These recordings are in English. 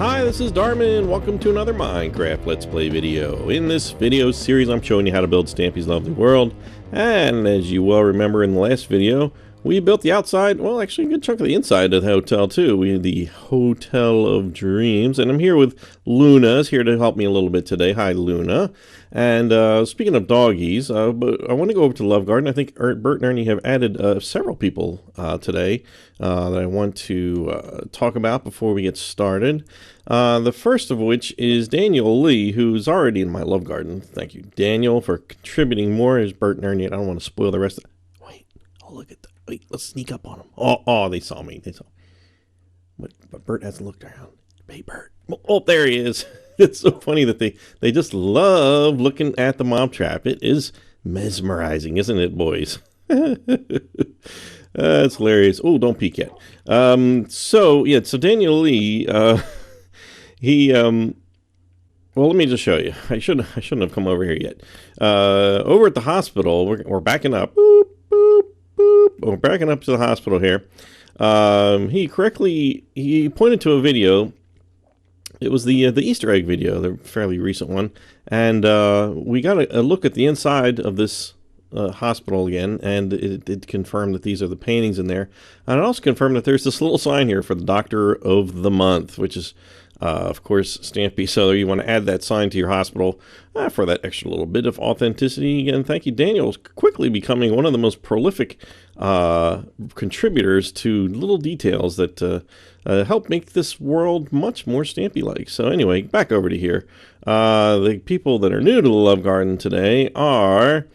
Hi, this is Darman. Welcome to another Minecraft Let's Play video. In this video series, I'm showing you how to build Stampy's Lovely World. And as you well remember in the last video, we built the outside, well, actually a good chunk of the inside of the hotel too. We had the Hotel of Dreams. And I'm here with Luna, is here to help me a little bit today. Hi, Luna. And speaking of doggies, but I want to go over to Love Garden. I think Bert and Ernie have added several people today that I want to talk about before we get started. The first of which is Daniel Lee, who's already in my Love Garden. Thank you, Daniel, for contributing more. As Bert and Ernie, I don't want to spoil the rest of it. Wait, oh, look at that. Wait, let's sneak up on them. Oh, they saw me. They saw me. But Bert hasn't looked around. Hey, Bert. Oh, there he is. It's so funny that they just love looking at the mob trap. It is mesmerizing, isn't it, boys? That's hilarious. Oh, don't peek yet. So Daniel Lee, well, let me just show you. I shouldn't have come over here yet. Over at the hospital, we're backing up. Boop, boop, boop. We're backing up to the hospital here. He pointed to a video. It was the Easter egg video, the fairly recent one, and we got a look at the inside of this hospital again, and it did confirm that these are the paintings in there, and it also confirmed that there's this little sign here for the Doctor of the Month, which is of course Stampy. So you want to add that sign to your hospital for that extra little bit of authenticity. And thank you, Daniel, quickly becoming one of the most prolific contributors to little details that help make this world much more Stampy-like. So anyway, back over to here. The people that are new to the Love Garden today are,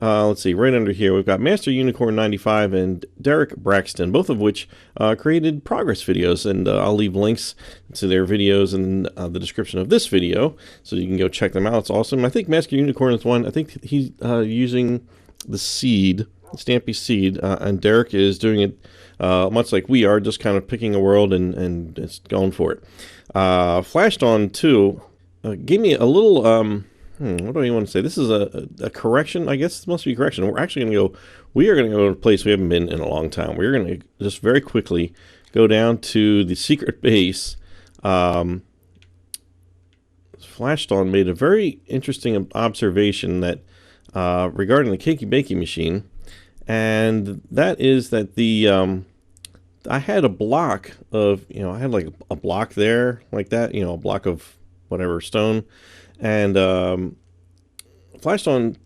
let's see, right under here, we've got Master Unicorn 95 and Derek Braxton, both of which created progress videos, and I'll leave links to their videos in the description of this video, so you can go check them out. It's awesome. I think Master Unicorn is one. I think he's using the seed, Stampy seed, and Derek is doing it much like we are, just kind of picking a world and just going for it. Flashed on 2 gave me a little, what do I want to say? This is a correction. I guess this must be a correction. We are going to go to a place we haven't been in a long time. We're going to just very quickly go down to the secret base. Flashed on made a very interesting observation that regarding the Cakey Bakey machine. And that is that I had a block of, I had like a block there like that, a block of whatever stone, and Flashed on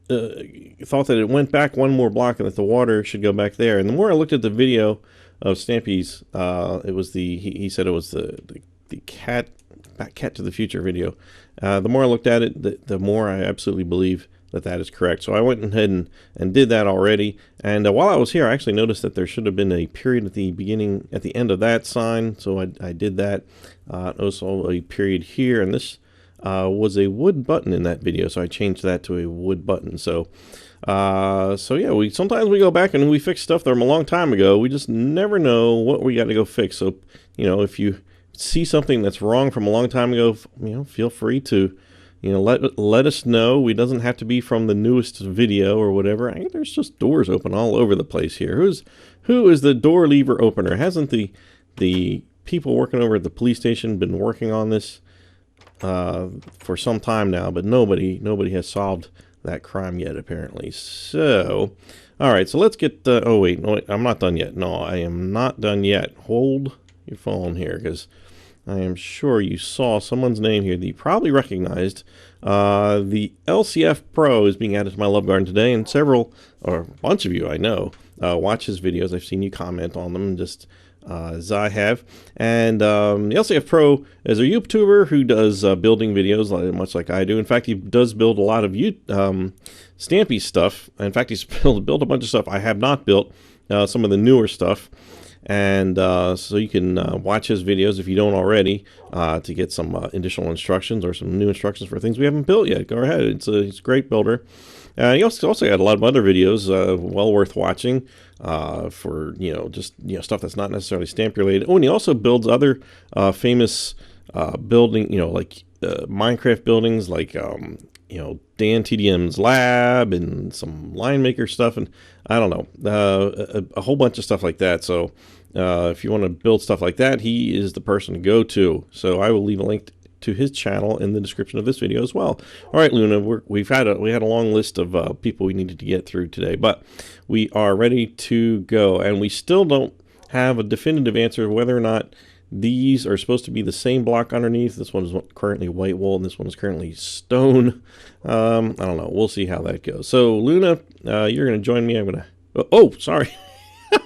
thought that it went back one more block and that the water should go back there. And the more I looked at the video of Stampy's, it was he said it was the cat to the future video. The more I looked at it, the more I absolutely believe that is correct. So I went ahead and did that already. And while I was here, I actually noticed that there should have been a period at the end of that sign. So I did that. Also a period here, and this was a wood button in that video. So I changed that to a wood button. So yeah, sometimes we go back and we fix stuff from a long time ago. We just never know what we got to go fix. So, if you see something that's wrong from a long time ago, feel free to let us know. It doesn't have to be from the newest video or whatever. There's just doors open all over the place here. Who is the door lever opener? Hasn't the people working over at the police station been working on this for some time now? But nobody has solved that crime yet, apparently. So, all right. So let's get. Oh wait, no, I'm not done yet. No, I am not done yet. Hold your phone here, because I am sure you saw someone's name here that you probably recognized. The LCF Pro is being added to my Love Garden today, and a bunch of you I know watch his videos. I've seen you comment on them, just as I have. And the LCF Pro is a YouTuber who does building videos, much like I do. In fact, he does build a lot of Stampy stuff. In fact, he's built a bunch of stuff I have not built, some of the newer stuff. And so you can watch his videos if you don't already to get some additional instructions or some new instructions for things we haven't built yet. Go ahead. He's a great builder. He also got a lot of other videos well worth watching for just stuff that's not necessarily stamp related. Oh, and he also builds other famous building, like Minecraft buildings, like Dan TDM's lab and some line maker stuff, and I don't know, a whole bunch of stuff like that. So if you want to build stuff like that, he is the person to go to. So I will leave a link to his channel in the description of this video as well. All right, Luna, we had a long list of people we needed to get through today, but we are ready to go, and we still don't have a definitive answer of whether or not these are supposed to be the same block underneath. This one is currently white wool, and this one is currently stone. I don't know. We'll see how that goes. So, Luna, you're going to join me. I'm going to... Oh, sorry.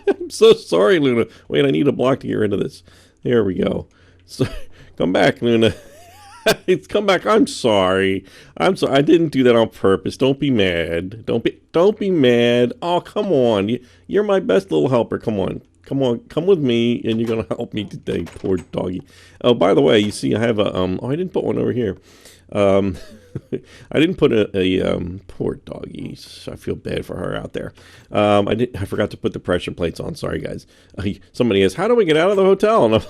I'm so sorry, Luna. Wait, I need a block to get rid of this. There we go. So, come back, Luna. It's come back. I'm sorry. I'm sorry. I didn't do that on purpose. Don't be mad. Don't be mad. Oh, come on. You're my best little helper. Come on. Come on, come with me, and you're gonna help me today, poor doggy. Oh, by the way, you see, I have a oh, I didn't put one over here. I didn't put a poor doggy. I feel bad for her out there. I forgot to put the pressure plates on. Sorry, guys. Somebody asked, how do we get out of the hotel? And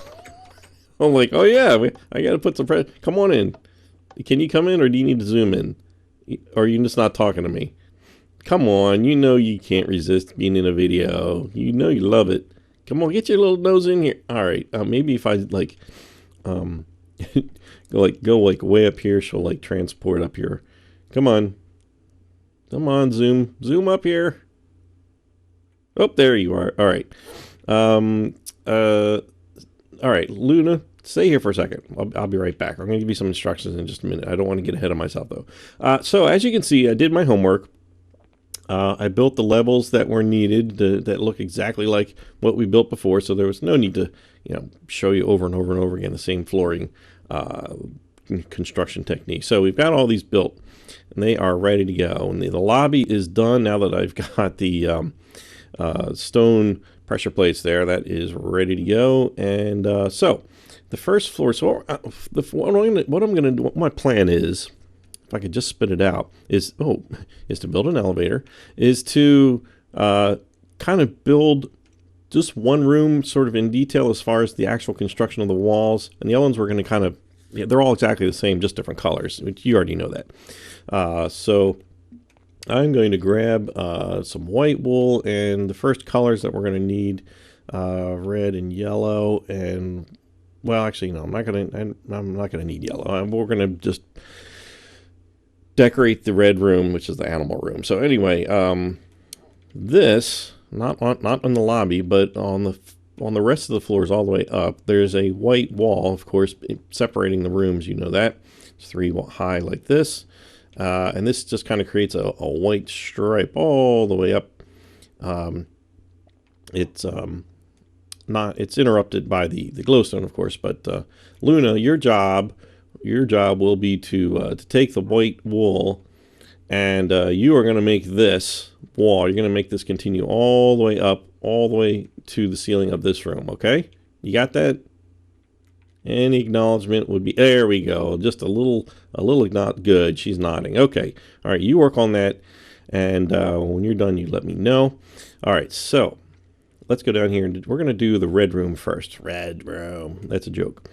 I'm like, oh yeah, I gotta put some pressure. Come on in. Can you come in, or do you need to zoom in? Or are you just not talking to me? Come on, you know you can't resist being in a video. You know you love it. Come on, get your little nose in here. All right, maybe if I like, go way up here, she'll like transport up here. Come on, zoom up here. Oh, there you are. All right, all right, Luna, stay here for a second. I'll be right back. I'm gonna give you some instructions in just a minute. I don't want to get ahead of myself though. So as you can see, I did my homework. I built the levels that were needed that look exactly like what we built before, so there was no need to, show you over and over and over again the same flooring construction technique. So we've got all these built, and they are ready to go. And the lobby is done now that I've got the stone pressure plates there. That is ready to go. And so the first floor. So what I'm going to do, what my plan is, if I could just spit it out, is to build an elevator, is to kind of build just one room sort of in detail as far as the actual construction of the walls. And the other ones we're going to kind of, they're all exactly the same, just different colors. You already know that. So I'm going to grab some white wool, and the first colors that we're going to need, red and yellow, and, well, actually, no, I'm not going to need yellow. We're going to just decorate the red room, which is the animal room. So anyway, this not on the lobby, but on the rest of the floors all the way up, there's a white wall, of course, separating the rooms. You know that it's 3 high like this, and this just kind of creates a white stripe all the way up. It's interrupted by the glowstone, of course, but Luna, your job will be to take the white wool, and you are going to make this wall. You're going to make this continue all the way up, all the way to the ceiling of this room. Okay, you got that? Any acknowledgement would be, there we go. Just a little not good. She's nodding. Okay, all right. You work on that, and when you're done, you let me know. All right, so let's go down here, and we're going to do the red room first. Red room. That's a joke.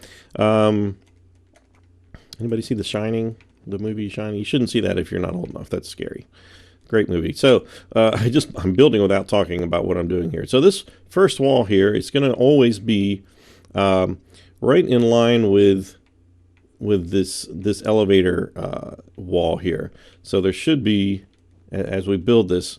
Anybody see The Shining, the movie Shining? You shouldn't see that if you're not old enough. That's scary. Great movie. So I'm building without talking about what I'm doing here. So this first wall here, it's going to always be right in line with this elevator wall here. So there should be, as we build this,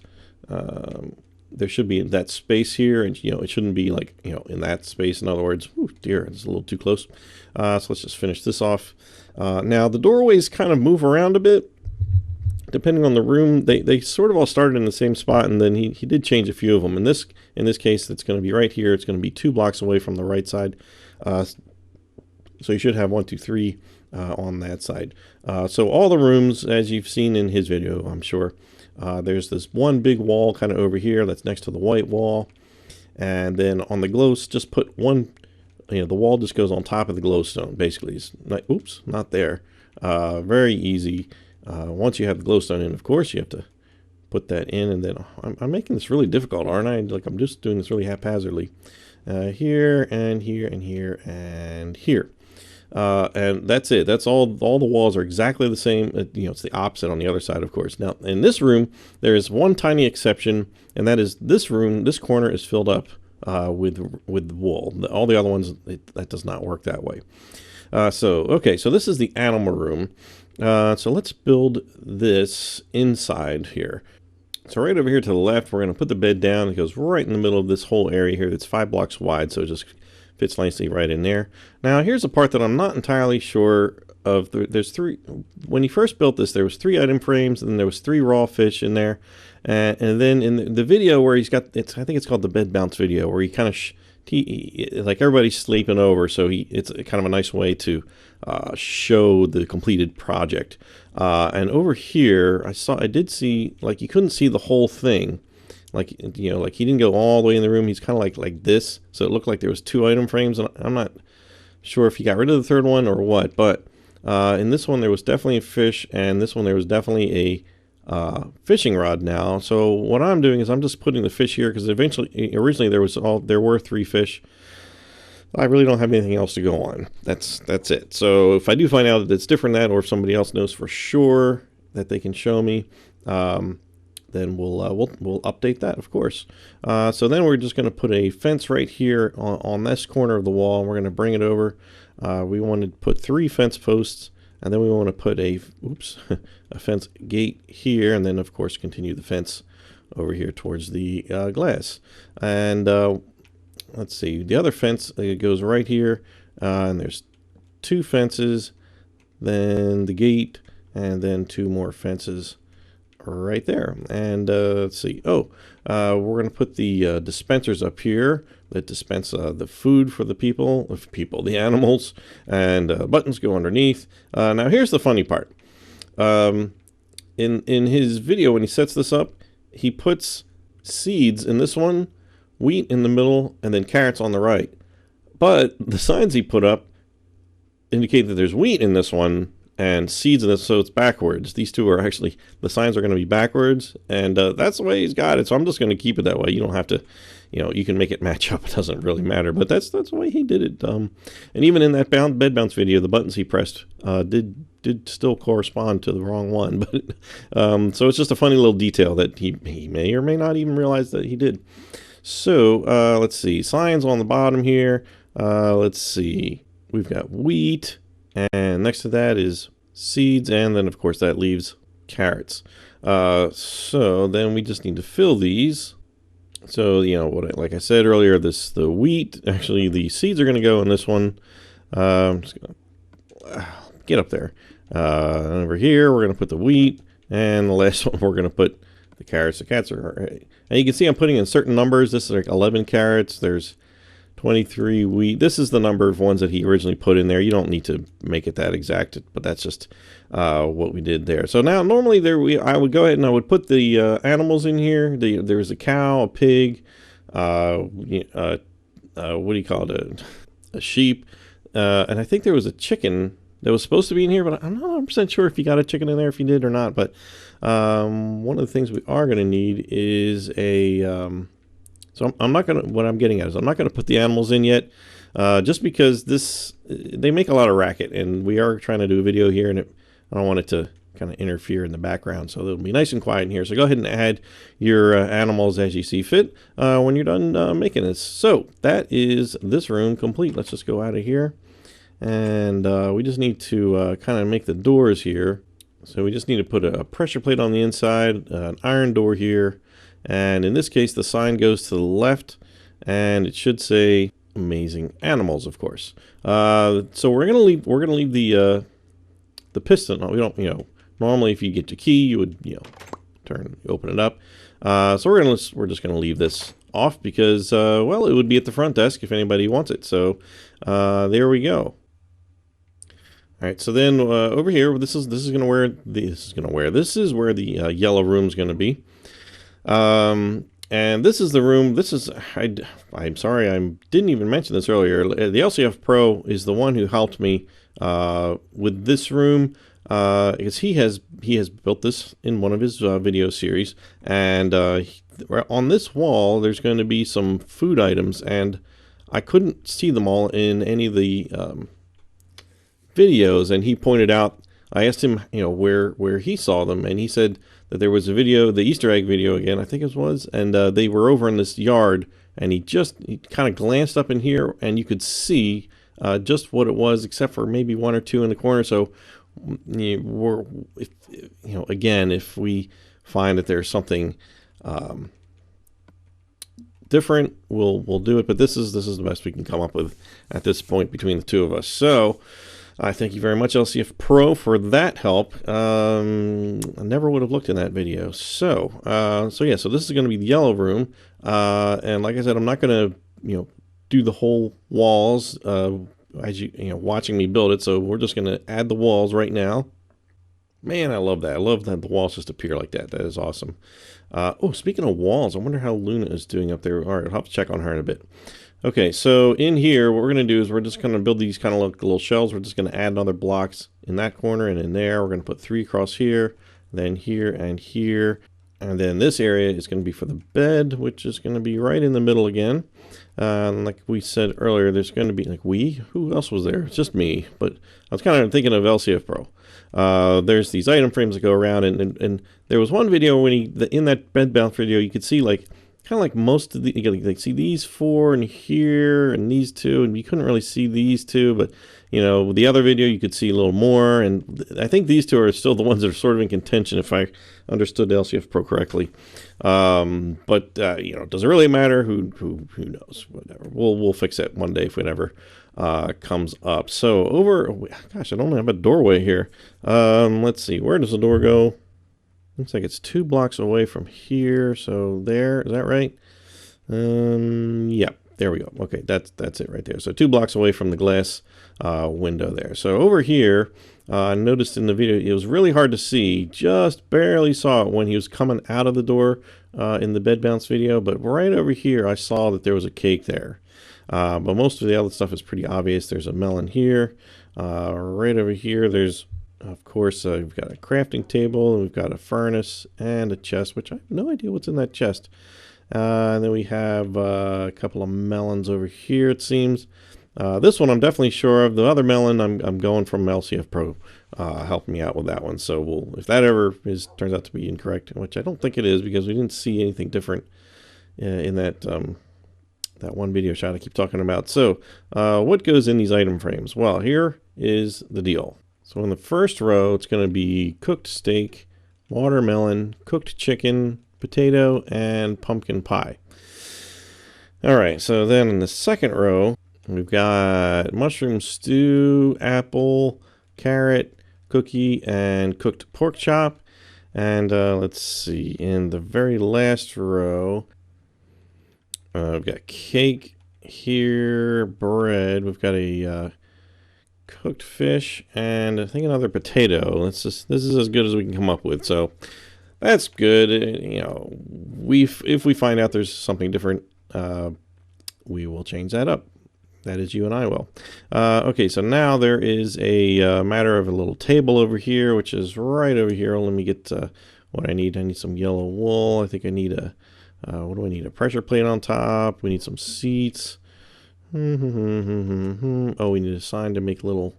there should be that space here, and it shouldn't be like in that space. In other words, oh dear, it's a little too close. So let's just finish this off. Now the doorways kind of move around a bit depending on the room. They sort of all started in the same spot, and then he did change a few of them. In this case, it's going to be right here. It's going to be 2 blocks away from the right side. So you should have 1, 2, 3 on that side. So all the rooms, as you've seen in his video, I'm sure, there's this one big wall kind of over here that's next to the white wall, and then on the glow, just put one. The wall just goes on top of the glowstone. Basically, it's not, oops, not there. Very easy. Once you have the glowstone in, of course, you have to put that in, and then I'm making this really difficult, aren't I? Like I'm just doing this really haphazardly. Here and here and here and here. And that's it. That's all the walls are exactly the same. It's the opposite on the other side, of course. Now, in this room, there is one tiny exception, and that is this room. This corner is filled up with wool. All the other ones, that does not work that way. Okay, so this is the animal room. So let's build this inside here. So right over here to the left, we're going to put the bed down. It goes right in the middle of this whole area here. That's 5 blocks wide, so it just fits nicely right in there. Now here's a part that I'm not entirely sure of. There's 3. When he first built this, there was 3 item frames, and there was 3 raw fish in there. And then in the video where he's got, I think it's called the bed bounce video, where he kind of like everybody's sleeping over, so it's kind of a nice way to show the completed project. And over here, I did see, like, you couldn't see the whole thing. Like, like he didn't go all the way in the room. He's kind of like this, so it looked like there was 2 item frames, and I'm not sure if he got rid of the 3rd one or what. But in this one, there was definitely a fish, and this one there was definitely a fishing rod now. So what I'm doing is I'm just putting the fish here, because originally there were 3 fish. I really don't have anything else to go on. That's it. So if I do find out that it's different than that, or if somebody else knows for sure that they can show me, then we'll update that, of course. So then we're just going to put a fence right here on this corner of the wall. We're going to bring it over. We want to put 3 fence posts, and then we want to put a fence gate here, and then of course continue the fence over here towards the glass. And let's see, the other fence goes right here, and there's 2 fences, then the gate, and then 2 more fences right there. And let's see, we're going to put the dispensers up here that dispense the food for the animals, and buttons go underneath. Now here's the funny part. In his video, when he sets this up, he puts seeds in this one, wheat in the middle, and then carrots on the right. But the signs he put up indicate that there's wheat in this one and seeds in this, so it's backwards. These 2 are actually, the signs are going to be backwards, and that's the way he's got it. So I'm just going to keep it that way. You don't have to, you can make it match up. It doesn't really matter, but that's the way he did it. And even in that bed bounce video, the buttons he pressed did still correspond to the wrong one. But so it's just a funny little detail that he may or may not even realize that he did. So let's see, signs on the bottom here. Let's see, we've got wheat, and next to that is seeds, and then of course that leaves carrots. So then we just need to fill these. So like I said earlier, the wheat, actually the seeds are going to go in this one. I'm just gonna get up there. And over here we're going to put the wheat, and the last one we're going to put the carrots. The cats are, and you can see I'm putting in certain numbers. This is like 11 carrots. There's 23 wheat. This is the number of ones that he originally put in there. You don't need to make it that exact, but that's just what we did there. So now normally I would go ahead and I would put the animals in here. There's a cow, a pig, what do you call it, a sheep, and I think there was a chicken that was supposed to be in here, but I'm not 100% sure if you got a chicken in there, if you did or not. But one of the things we are going to need is a so I'm not going to, what I'm getting at is I'm not going to put the animals in yet, just because they make a lot of racket, and we are trying to do a video here, and I don't want it to kind of interfere in the background, so it'll be nice and quiet in here. So go ahead and add your animals as you see fit when you're done making this. So that is this room complete. Let's just go out of here, and we just need to kind of make the doors here. So we just need to put a pressure plate on the inside, an iron door here, and in this case the sign goes to the left, and it should say amazing animals, of course. So we're gonna leave the piston. We don't, normally if you get your key you would open it up. So we're just gonna leave this off because well, it would be at the front desk if anybody wants it. So there we go. All right, so then over here, this is where the yellow room's going to be, and this is the room. I'm sorry, I didn't even mention this earlier. The LCF Pro is the one who helped me with this room because he has built this in one of his video series, and on this wall there's going to be some food items, and I couldn't see them all in any of the videos, and he pointed out, I asked him, where he saw them, and he said that there was a video, the Easter egg video again, I think it was, and they were over in this yard, and he kind of glanced up in here, and you could see just what it was, except for maybe one or two in the corner. So, again, if we find that there's something different, we'll do it. But this is the best we can come up with at this point between the two of us. So I thank you very much, LCF Pro, for that help. I never would have looked in that video. So yeah, so this is going to be the yellow room, and like I said, I'm not going to do the whole walls as watching me build it. So we're just going to add the walls right now. Man, I love that. I love that the walls just appear like that. That is awesome. Oh, speaking of walls, I wonder how Luna is doing up there. All right, I'll have to check on her in a bit. Okay, so in here, what we're going to do is we're just going to build these kind of like little shelves. We're just going to add another blocks in that corner and in there. We're going to put 3 across here, then here and here. And then this area is going to be for the bed, which is going to be right in the middle again. Like we said earlier, there's going to be, who else was there? It's just me, but I was kind of thinking of LCF Pro. There's these item frames that go around, and there was one video when in that bed bounce video, you could see kind of like most of the, you could see these 4 and here and these 2, and you couldn't really see these 2, but the other video you could see a little more, and I think these 2 are still the ones that are sort of in contention, if I understood LCF Pro correctly. But does it really matter? Who knows? Whatever. We'll fix that one day if it ever comes up. So gosh, I don't have a doorway here. Let's see, where does the door go? Looks like it's 2 blocks away from here. So there, is that right? Yeah, there we go. Okay, that's it right there. So 2 blocks away from the glass window there. So over here, I noticed in the video, it was really hard to see. Just barely saw it when he was coming out of the door in the bed bounce video. But right over here, I saw that there was a cake there. But most of the other stuff is pretty obvious. There's a melon here. Right over here, there's, of course, we've got a crafting table, and we've got a furnace and a chest, which I have no idea what's in that chest. And then we have a couple of melons over here, it seems. This one I'm definitely sure of. The other melon, I'm going from LCF Pro helping me out with that one. So if that ever turns out to be incorrect, which I don't think it is, because we didn't see anything different in that that one video shot I keep talking about. So what goes in these item frames? Well, here is the deal. So in the first row, it's going to be cooked steak, watermelon, cooked chicken, potato, and pumpkin pie. All right, so then in the second row, we've got mushroom stew, apple, carrot, cookie, and cooked pork chop. And let's see, in the very last row, we've got cake here, bread. We've got a cooked fish, and I think another potato. This is as good as we can come up with. So that's good. If we find out there's something different, we will change that up. That is, you and I will. Okay, so now there is a matter of a little table over here, which is right over here. Let me get what I need. I need some yellow wool. I think I need what do I need? A pressure plate on top. We need some seats. Oh, we need a sign to make little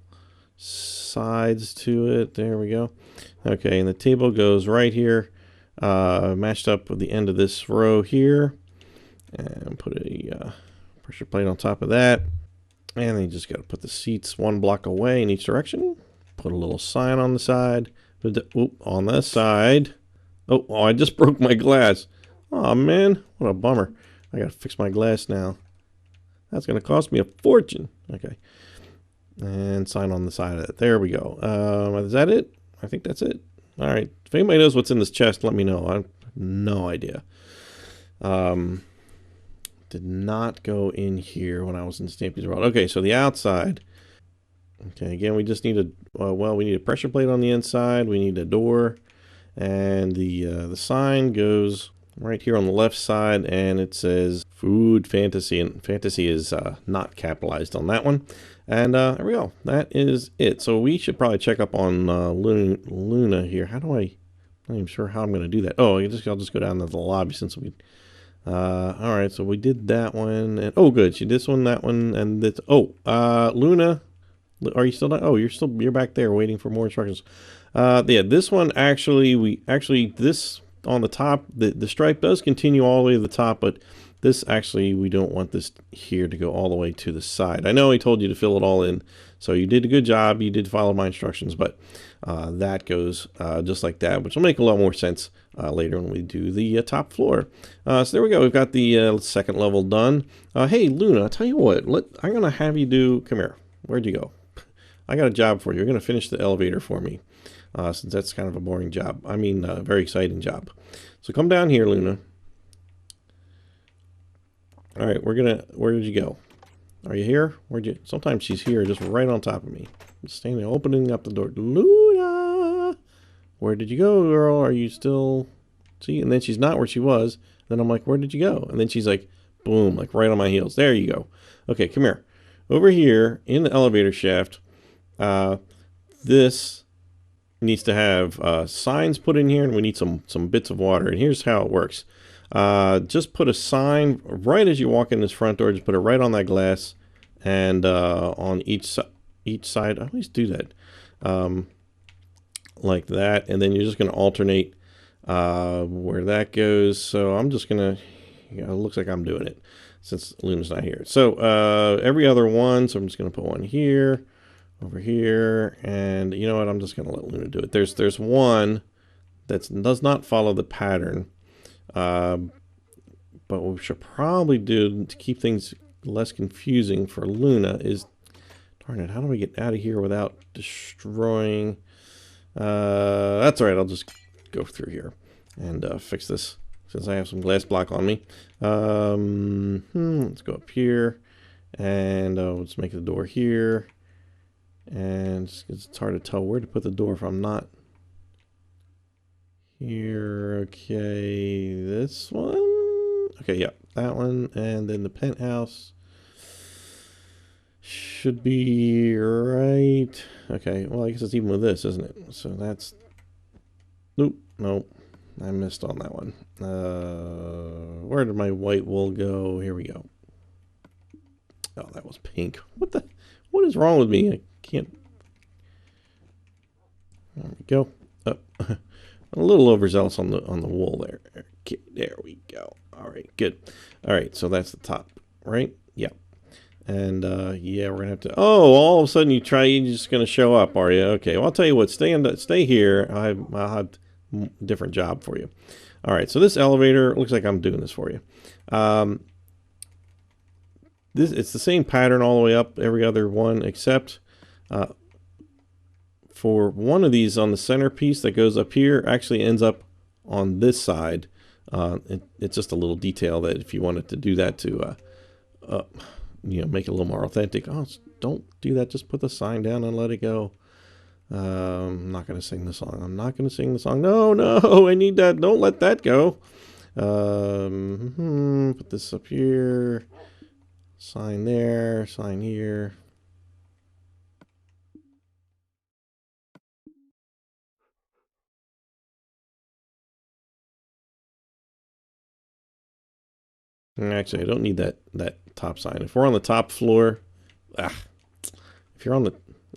sides to it. There we go. Okay, and the table goes right here, matched up with the end of this row here. And put a pressure plate on top of that. And then you just got to put the seats 1 block away in each direction. Put a little sign on the side. On the side. Oh, I just broke my glass. Oh, man. What a bummer. I got to fix my glass now. That's going to cost me a fortune. Okay. And sign on the side of it. There we go. Is that it? I think that's it. All right. If anybody knows what's in this chest, let me know. I have no idea. Did not go in here when I was in Stampy's World. Okay, so the outside. Okay, again, we just need we need a pressure plate on the inside. We need a door. And the sign goes right here on the left side, and it says Food Fantasy, and Fantasy is not capitalized on that one. And there we go. That is it. So we should probably check up on Luna here. I'm not even sure how I'm going to do that. Oh, I'll just go down to the lobby since we... all right, so we did that one. And oh, good. She did this one, that one, and this. Oh, Luna, Are you still not? Oh, you're back there waiting for more instructions. Yeah, this one actually this on the top, the stripe does continue all the way to the top, but this actually we don't want this here to go all the way to the side. I know I told you to fill it all in, so you did a good job. You did follow my instructions, but that goes just like that, which will make a lot more sense later when we do the top floor. So there we go. We've got the second level done. Hey, Luna, I'll tell you what. I'm gonna have you do. Come here. Where'd you go? I got a job for you. You're going to finish the elevator for me, since that's kind of a boring job. I mean, a very exciting job. So come down here, Luna. All right, where did you go? Are you here? Sometimes she's here, just right on top of me. Just standing there, opening up the door. Luna! Where did you go, girl? Are you still... See, and then she's not where she was. Then I'm like, where did you go? And then she's like, boom, like right on my heels. There you go. Okay, come here. Over here in the elevator shaft, this needs to have signs put in here, and we need some bits of water. And here's how it works. Just put a sign right as you walk in this front door. Just put it right on that glass, and on each side. I always do that, like that. And then you're just going to alternate where that goes. So I'm just going to. It looks like I'm doing it since Luna's not here. So every other one. So I'm just going to put one here. Over here, and you know what? I'm just gonna let Luna do it. There's one that does not follow the pattern, but what we should probably do to keep things less confusing for Luna is, darn it, how do we get out of here without destroying? That's all right. I'll just go through here and fix this since I have some glass block on me. Let's go up here, and let's make the door here. And it's hard to tell where to put the door if I'm not here. Okay, this one. Okay, yeah, that one. And then the penthouse should be right. Okay, well, I guess it's even with this, isn't it? So that's... Nope, I missed on that one. Where did my white wool go? Here we go. Oh, that was pink. What is wrong with me? I can't. There we go. Oh, a little overzealous on the wool there. Okay, there we go. All right, good. All right, so that's the top, right? Yeah. And yeah, we're gonna have to. Oh, all of a sudden you're just gonna show up, are you? Okay. Well, I'll tell you what. Stay here. I'll have a different job for you. All right. So this elevator looks like I'm doing this for you. It's the same pattern all the way up, every other one, except for one of these on the centerpiece that goes up here actually ends up on this side. It's just a little detail that if you wanted to do that to make it a little more authentic. Oh, don't do that. Just put the sign down and let it go. I'm not going to sing the song. I'm not going to sing the song. No, I need that. Don't let that go. Put this up here. Sign there, sign here. Actually, I don't need that top sign. If we're on the top floor, if you're on the,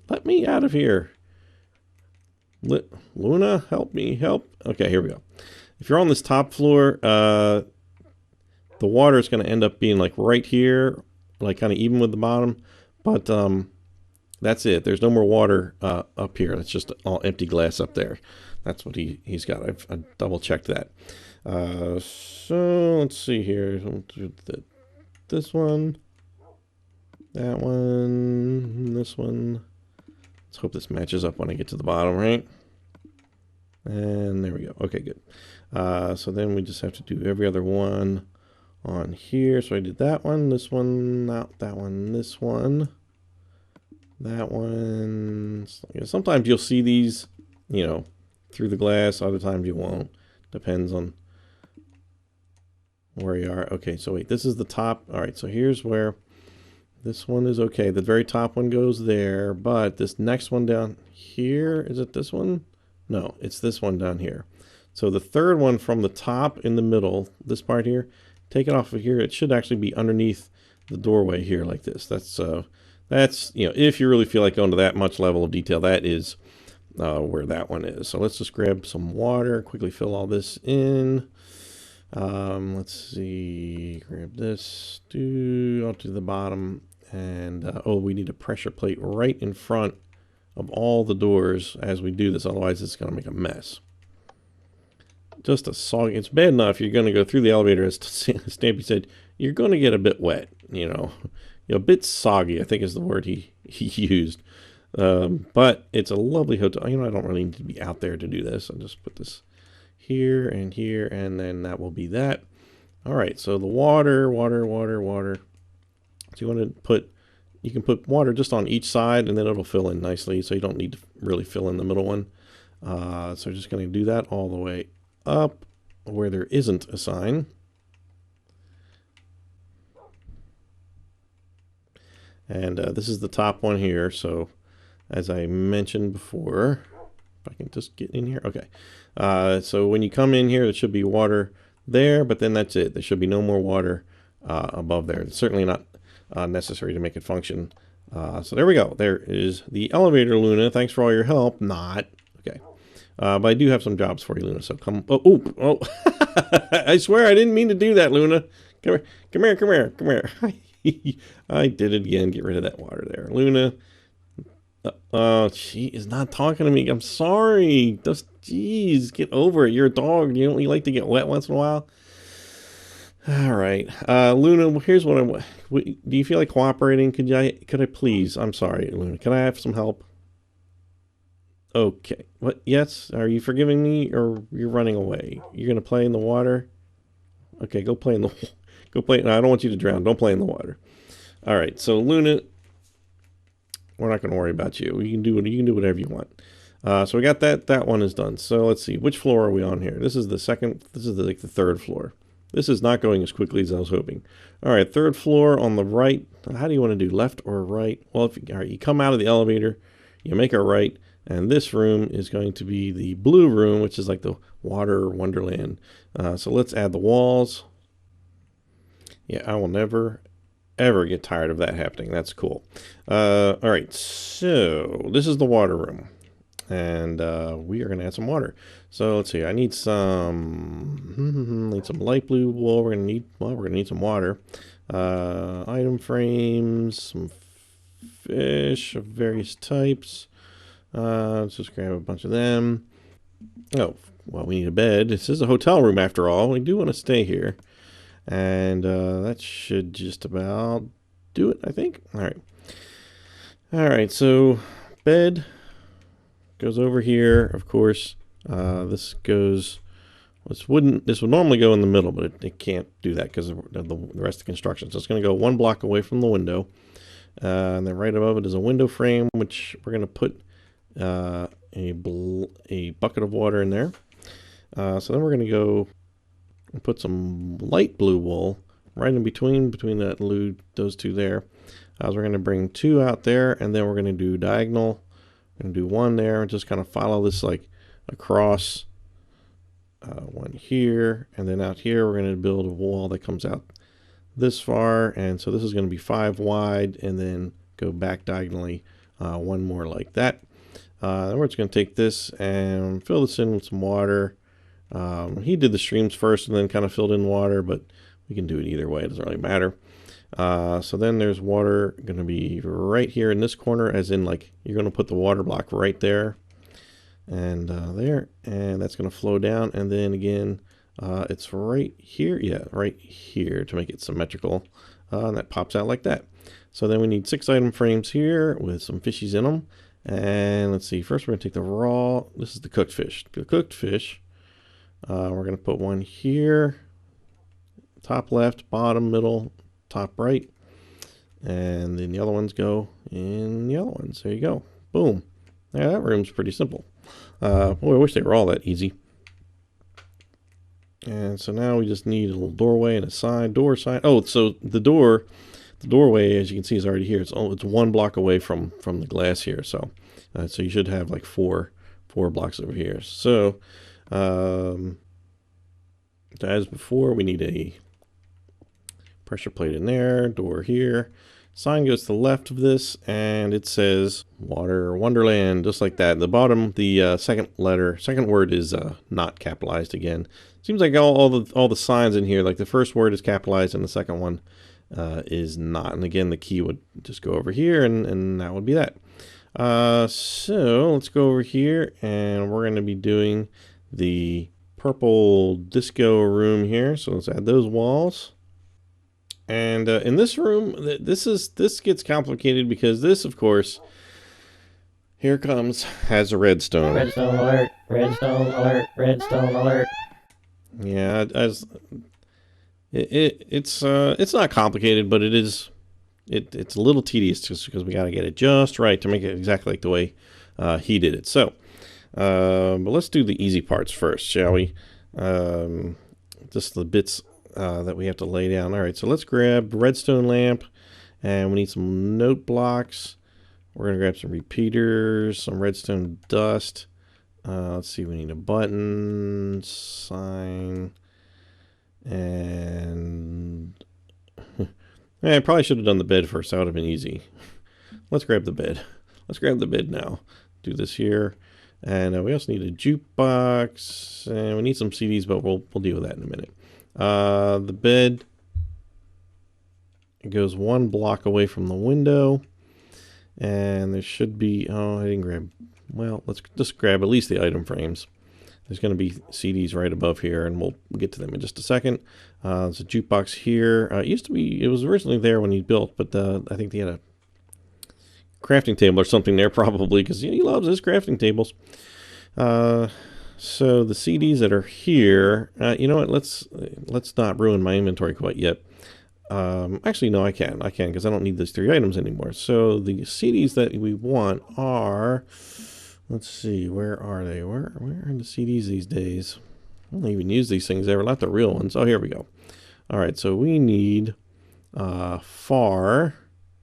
let me out of here. Luna, help me, help. Okay, here we go. If you're on this top floor, the water is going to end up being like right here, like kind of even with the bottom. But that's it. There's no more water up here. That's just all empty glass up there. That's what he's got. I've double checked that. So let's see here. This one, that one, this one. Let's hope this matches up when I get to the bottom, right? And there we go. Okay, good. So then we just have to do every other one on here. So I did that one, this one, not that one, this one, that one. Sometimes you'll see these, through the glass. Other times you won't. Depends on where you are. Okay, so wait, this is the top. All right, so here's where this one is okay. The very top one goes there, but this next one down here, is it this one? No, it's this one down here. So the third one from the top in the middle, this part here, take it off of here. It should actually be underneath the doorway here like this. That's That's, if you really feel like going to that much level of detail, that is where that one is. So let's just grab some water, quickly fill all this in. Let's see, grab this, out to the bottom, and we need a pressure plate right in front of all the doors as we do this, otherwise it's going to make a mess. Just a soggy, it's bad enough you're going to go through the elevator, as Stampy said, you're going to get a bit wet, a bit soggy, I think is the word he used. But it's a lovely hotel. I don't really need to be out there to do this. I'll just put this here, and then that will be that. All right, so the water. So you can put water just on each side, and then it'll fill in nicely, so you don't need to really fill in the middle one. So we're just going to do that all the way up where there isn't a sign. And this is the top one here, so as I mentioned before, if I can just get in here. Okay. So when you come in here, there should be water there, but then that's it. There should be no more water above there. It's certainly not necessary to make it function. So there we go. There is the elevator, Luna. Thanks for all your help. Not. Okay. But I do have some jobs for you, Luna. So come. Oh. I swear I didn't mean to do that, Luna. Come here. I did it again. Get rid of that water there. Luna. She is not talking to me. I'm sorry. Just, geez, get over it. You're a dog. You like to get wet once in a while. All right, Luna. Here's what I want. Do you feel like cooperating? Could I please? I'm sorry, Luna. Can I have some help? Okay. What? Yes. Are you forgiving me, or you're running away? You're gonna play in the water? Okay, go play in the. Go play. No, I don't want you to drown. Don't play in the water. All right. So Luna. We're not going to worry about you. You can do whatever you want. So we got that. That one is done. So let's see. Which floor are we on here? This is the second. This is like the third floor. This is not going as quickly as I was hoping. All right, third floor on the right. How do you want to do, left or right? Well, you come out of the elevator, you make a right, and this room is going to be the blue room, which is like the water wonderland. So let's add the walls. Yeah, I will never ever get tired of that happening. That's cool. All right, so this is the water room, and we are going to add some water. So let's see. I need some light blue wool. We're going to need some water. Item frames, some fish of various types. Let's just grab a bunch of them. Oh, well, we need a bed. This is a hotel room after all. We do want to stay here. And that should just about do it, I think. All right, so bed goes over here, of course. This would normally go in the middle, but it can't do that because of the rest of the construction. So it's going to go 1 block away from the window. And then right above it is a window frame, which we're going to put a bucket of water in there. So then we're going to go and put some light blue wool right in between those two there. So we're going to bring 2 out there, and then we're going to do diagonal. We're going to do 1 there and just kind of follow this like across. 1 here, and then out here we're going to build a wall that comes out this far, and so this is going to be 5 wide, and then go back diagonally 1 more like that. Then we're just going to take this and fill this in with some water. He did the streams first and then kind of filled in water, but we can do it either way. It doesn't really matter. So then there's water going to be right here in this corner, as in like you're going to put the water block right there and there, and that's going to flow down, and then again it's right here, right here, to make it symmetrical, and that pops out like that. So then we need 6 item frames here with some fishies in them, and let's see, first we're going to take the raw, this is the cooked fish, we're going to put 1 here, top left, bottom, middle, top right, and then the other ones go in the other ones. There you go. Boom. Yeah, that room's pretty simple. Boy, I wish they were all that easy. And so now we just need a little doorway and a door sign. Oh, so the doorway, as you can see, is already here. It's 1 block away from the glass here. So so you should have like 4 blocks over here. So as before, we need a pressure plate in there, door here, Sign goes to the left of this, and it says Water Wonderland, just like that. At the bottom, the second word is not capitalized again. Seems like all the signs in here, like the first word is capitalized and the second one is not. And again, the key would just go over here, and that would be that. So let's go over here, and we're going to be doing the purple disco room here. So let's add those walls. And in this room, this gets complicated because this, of course, here comes, has a redstone. Redstone alert! Redstone alert! Redstone alert! Yeah, it's not complicated, but it's a little tedious just because we got to get it just right to make it exactly like the way he did it. So, but let's do the easy parts first, shall we? Just the bits that we have to lay down. All right, so let's grab the redstone lamp, and we need some note blocks. We're gonna grab some repeaters, some redstone dust. Let's see, we need a button, sign, and I probably should have done the bed first. That would have been easy. Let's grab the bed. Let's grab the bed now. Do this here, and we also need a jukebox, and we need some CDs, but we'll deal with that in a minute. The bed, it goes 1 block away from the window, and there should be, oh, I didn't grab, well, let's just grab at least the item frames. There's going to be CDs right above here, and we'll get to them in just a second. There's a jukebox here. It was originally there when he built, but I think he had a crafting table or something there probably, because he loves his crafting tables. So the CDs that are here, you know what? Let's not ruin my inventory quite yet. Actually, no, I can because I don't need those 3 items anymore. So the CDs that we want are, let's see, where are they? Where are the CDs these days? I don't even use these things ever, not the real ones. Oh, here we go. All right, so we need far.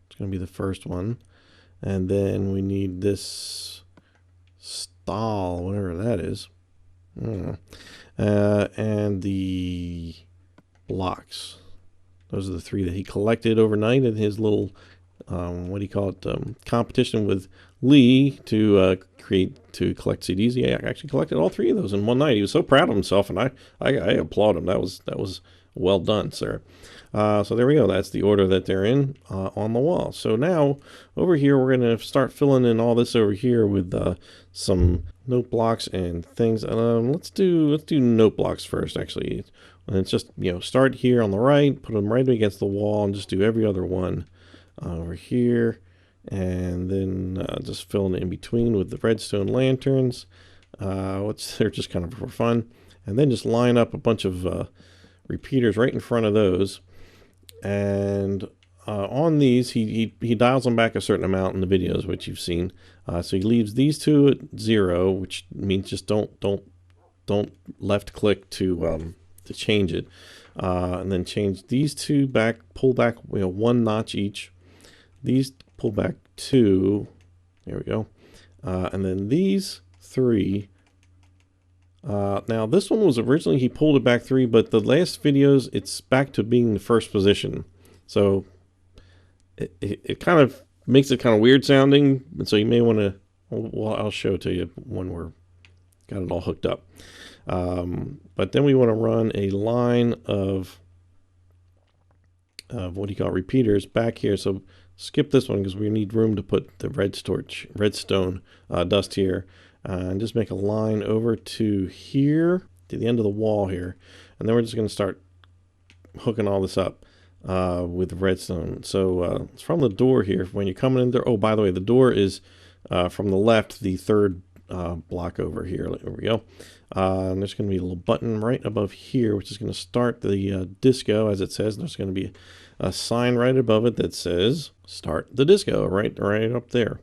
It's going to be the first one, and then we need this stall, whatever that is. And the blocks. Those are the 3 that he collected overnight in his little, what do you call it, competition with Lee to collect CDs. He actually collected all 3 of those in one night. He was so proud of himself, and I applaud him. That was well done, sir. So there we go. That's the order that they're in on the wall. So now over here, we're going to start filling in all this over here with some note blocks and things. Let's do note blocks first, actually. And it's just, start here on the right, put them right against the wall, and just do every other one over here. And then just fill in between with the redstone lanterns. They're just kind of for fun. And then just line up a bunch of repeaters right in front of those. And on these, he dials them back a certain amount in the videos, which you've seen. So he leaves these 2 at 0, which means just don't left click to change it, and then change these 2 back, pull back 1 notch each. These pull back 2. There we go. And then these 3. Now this one was originally, he pulled it back 3, but the last videos it's back to being the first position. So it kind of makes it kind of weird sounding, and so you may want to, well, I'll show it to you when we're got it all hooked up. But then we want to run a line of what do you call it, repeaters back here. So skip this one because we need room to put the redstone dust here, and just make a line over to here, to the end of the wall here, and then we're just going to start hooking all this up with redstone. So it's from the door here when you're coming in there. Oh, by the way, the door is from the left, the 3rd block over here. There we go. And there's going to be a little button right above here, which is going to start the disco, as it says. And there's going to be a sign right above it that says "Start the Disco," right up there.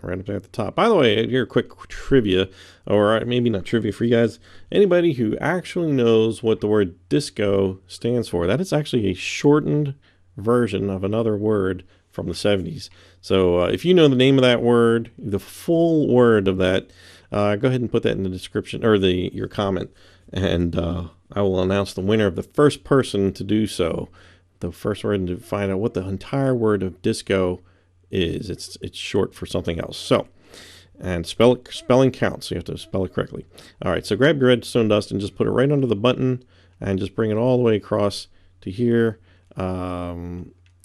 Right up there at the top. By the way, here, quick trivia, or maybe not trivia for you guys. Anybody who actually knows what the word disco stands for, that is actually a shortened version of another word from the 70s. So if you know the name of that word, the full word of that, go ahead and put that in the description, or your comment, and I will announce the winner of the first person to do so the first word and to find out what the entire word of disco is. It's short for something else. So, and spelling counts, so you have to spell it correctly. All right, so grab your redstone dust and just put it right under the button and just bring it all the way across to here.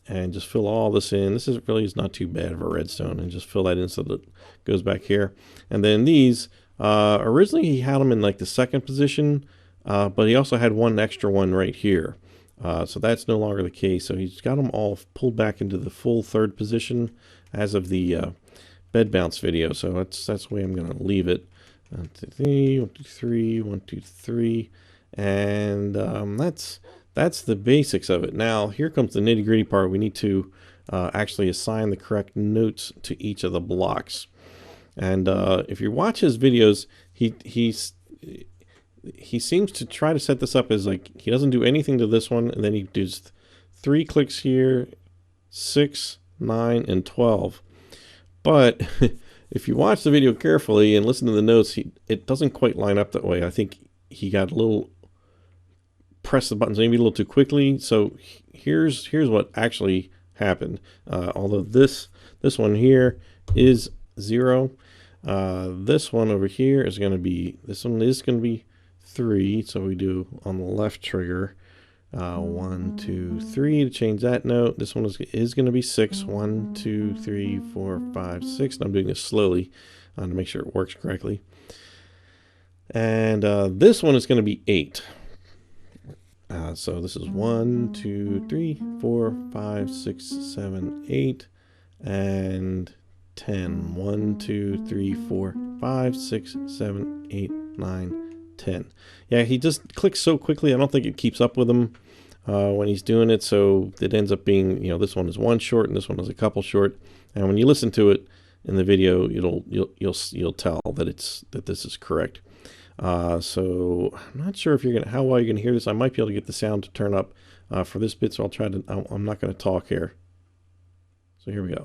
And just fill all this in. This is not too bad of a redstone, and just fill that in so that it goes back here. And then these, originally he had them in like the second position, but he also had one extra one right here. So that's no longer the case. So he's got them all pulled back into the full third position as of the bed bounce video. So that's the way I'm going to leave it. 1, 2, 3, 1, 2, 3, 1, 2, 3, and that's the basics of it. Now here comes the nitty-gritty part. We need to actually assign the correct notes to each of the blocks. And if you watch his videos, he seems to try to set this up as like he doesn't do anything to this one, and then he does 3 clicks here, 6, 9, and 12. But if you watch the video carefully and listen to the notes, it doesn't quite line up that way. I think he got a little press the buttons maybe a little too quickly. So here's what actually happened. Although this one here is 0, this one over here is going to be 3. So we do on the left trigger 1, 2, 3 to change that note. This one is going to be 6. 1, 2, 3, 4, 5, 6. And I'm doing this slowly to make sure it works correctly. And this one is going to be 8. So this is 1, 2, 3, 4, 5, 6, 7, 8, and 10. 1, 2, 3, 4, 5, 6, 7, 8, 9, 10. Yeah, he just clicks so quickly. I don't think it keeps up with him when he's doing it. So it ends up being, this one is 1 short and this one is a couple short. And when you listen to it in the video, you'll tell that this is correct. So I'm not sure if how well you're gonna hear this. I might be able to get the sound to turn up for this bit, so I'll try to. I'm not gonna talk here. So here we go.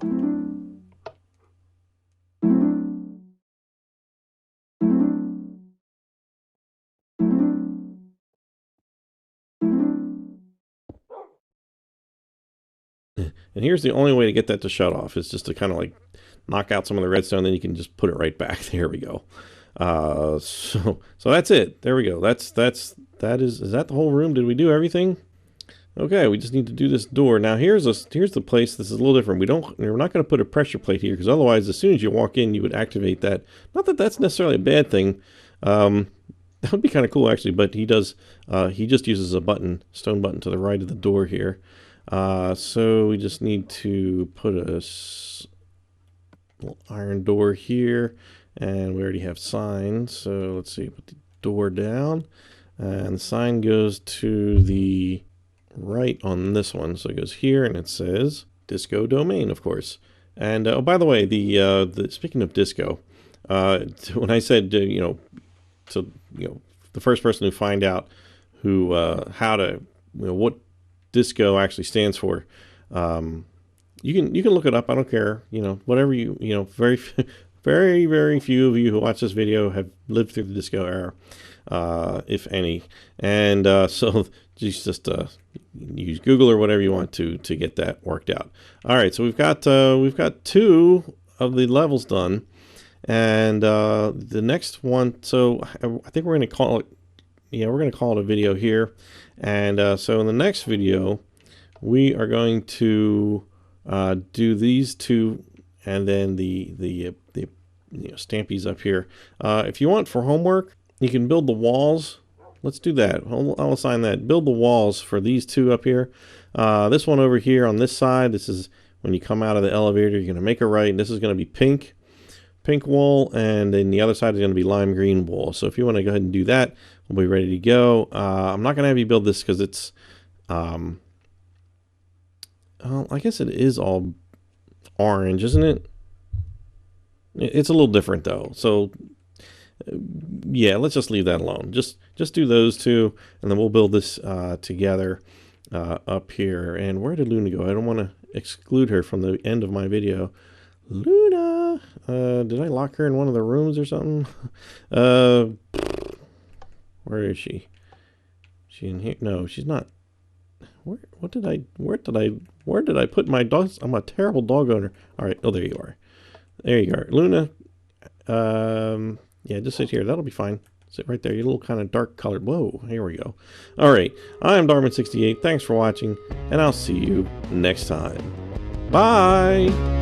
And here's the only way to get that to shut off is just to kind of like knock out some of the redstone, then you can just put it right back. There we go. So that's it. There we go. Is that the whole room? Did we do everything? Okay, we just need to do this door. Now here's the place. This is a little different. We're not going to put a pressure plate here because otherwise, as soon as you walk in, you would activate that. Not that that's necessarily a bad thing. That would be kind of cool actually. But he does. He just uses a stone button to the right of the door here. So we just need to put a little iron door here, and we already have signs. So let's see. Put the door down, and the sign goes to the right on this one, so it goes here and it says disco domain, of course. And oh, by the way, the speaking of disco, when I said the first person to find out what disco actually stands for, you can look it up. I don't care, whatever very very very few of you who watch this video have lived through the disco era, if any, and so just use Google or whatever you want to get that worked out. All right, so we've got 2 of the levels done, and the next one. So I think we're going to call it. Yeah, we're going to call it a video here, and so in the next video, we are going to do these 2, and then the Stampy's up here. If you want for homework, you can build the walls. Let's do that. I'll assign that. Build the walls for these 2 up here. This one over here on this side, this is when you come out of the elevator, you're going to make a right. And this is going to be pink wall, and then the other side is going to be lime green wall. So if you want to go ahead and do that, we'll be ready to go. I'm not going to have you build this because it's, well, I guess it is all orange, isn't it? It's a little different though. So yeah, let's just leave that alone. Just do those 2, and then we'll build this together up here. And where did Luna go? I don't want to exclude her from the end of my video. Luna, did I lock her in one of the rooms or something? Where is she? She in here? No, she's not. where did I put my dogs? I'm a terrible dog owner. All right. Oh, there you are. There you are. Luna. Yeah, just sit here. That'll be fine. Sit right there. You're a little kind of dark colored. Whoa, here we go. All right. I'm Darman68. Thanks for watching, and I'll see you next time. Bye.